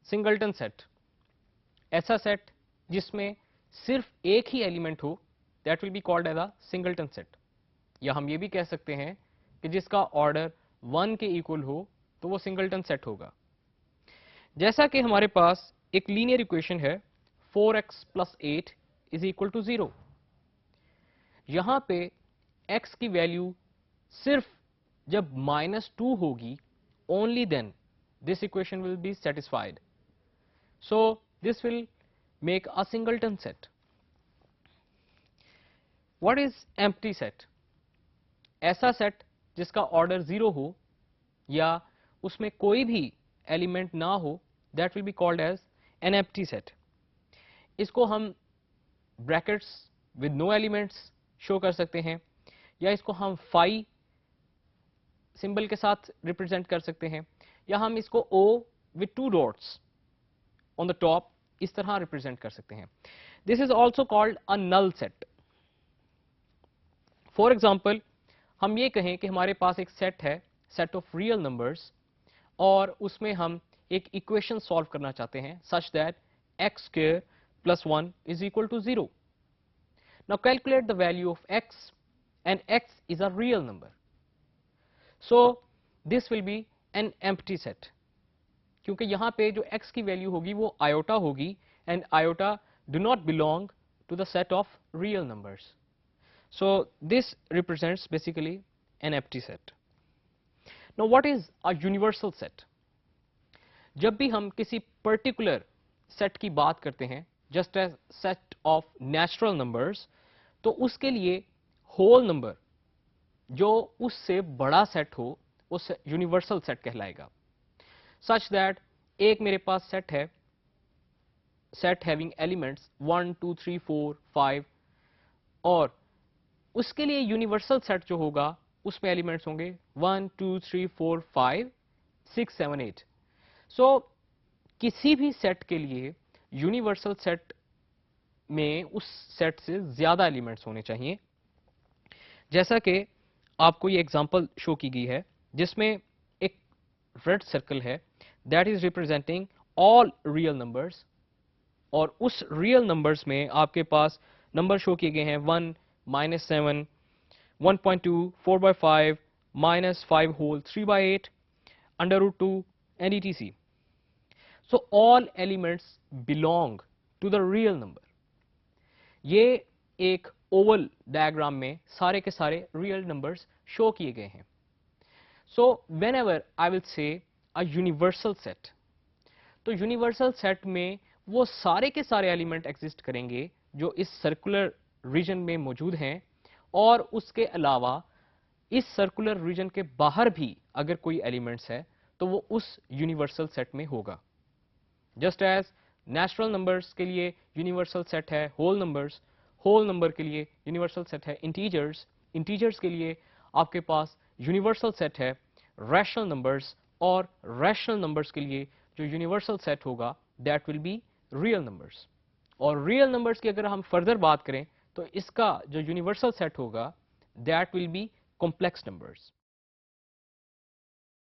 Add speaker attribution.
Speaker 1: Singleton set, ऐसा set जिसमें सिर्फ एक ही एलिमेंट हो, that will be called as a singleton set. या हम ये भी कह सकते हैं कि जिसका ऑर्डर 1 के इक्वल हो तो वो सिंगलटन सेट होगा। जैसा कि हमारे पास एक लीनियर इक्वेशन है 4x + 8 = 0। यहां पे x की वैल्यू सिर्फ जब -2 होगी, only then this equation will be satisfied. So this will make a singleton set. What is empty set? ऐसा सेट जिसका ऑर्डर 0 हो या उसमें कोई भी एलिमेंट ना हो, that will be called as an empty set. इसको हम brackets with no elements show कर सकते हैं, या इसको हम फाई सिंबल के साथ रिप्रेजेंट कर सकते हैं, या हम इसको O with 2 dots on the top इस तरह रिप्रेजेंट कर सकते हैं। This is also called a null set. For example, हम ये कहें कि हमारे पास एक सेट है, सेट ऑफ रियल नंबर्स, और उसमें हम एक इक्वेशन सॉल्व करना चाहते हैं such that x² + 1 = 0। Now calculate the value of x, and x is a real number. So this will be an empty set, क्योंकि यहाँ पे जो x की वैल्यू होगी वो iota होगी, and iota do not belong to the set of real numbers. So this represents basically an empty set. Now what is a universal set? जब भी हम किसी पर्टिकुलर सेट की बात करते हैं, just as set of natural numbers, तो उसके लिए होल नंबर जो उससे बड़ा सेट हो उस यूनिवर्सल सेट कहलाएगा। सच दैट एक मेरे पास सेट है, सेट हैविंग एलिमेंट्स 1 2 3 4 5, और उसके लिए यूनिवर्सल सेट जो होगा उसमें एलिमेंट्स होंगे 1 2 3 4 5 6 7 8। सो किसी भी सेट के लिए यूनिवर्सल सेट में उस सेट से ज्यादा एलिमेंट्स होने चाहिए। जैसा कि आपको ये एग्जांपल शो की गई है, जिसमें एक रेड सर्कल है, that is representing all real numbers, और उस रियल नंबर्स में आपके पास नंबर शो किए गए हैं 1 -7 1.2 4/5 -5 whole 3/8 √2 and etc. So all elements belong to the real number. ये एक ओवल डायग्राम में सारे के सारे रियल नंबर्स शो किए गए हैं। सो whenever I will say a universal set, तो यूनिवर्सल सेट में वो सारे के सारे एलिमेंट एग्जिस्ट करेंगे जो इस सर्कुलर रीजन में मौजूद हैं, और उसके अलावा इस सर्कुलर रीजन के बाहर भी अगर कोई एलिमेंट्स है तो वो उस यूनिवर्सल सेट में होगा। जस्ट एज नेचुरल नंबर्स के लिए यूनिवर्सल सेट है होल नंबर्स, होल नंबर के लिए यूनिवर्सल सेट है इंटीजर्स, इंटीजर्स के लिए आपके पास यूनिवर्सल सेट है रैशनल नंबर्स, और रैशनल नंबर्स के लिए जो यूनिवर्सल सेट होगा that will be real numbers. और रियल नंबर्स की अगर हम फर्दर बात करें तो इसका जो यूनिवर्सल सेट होगा that will B complex numbers.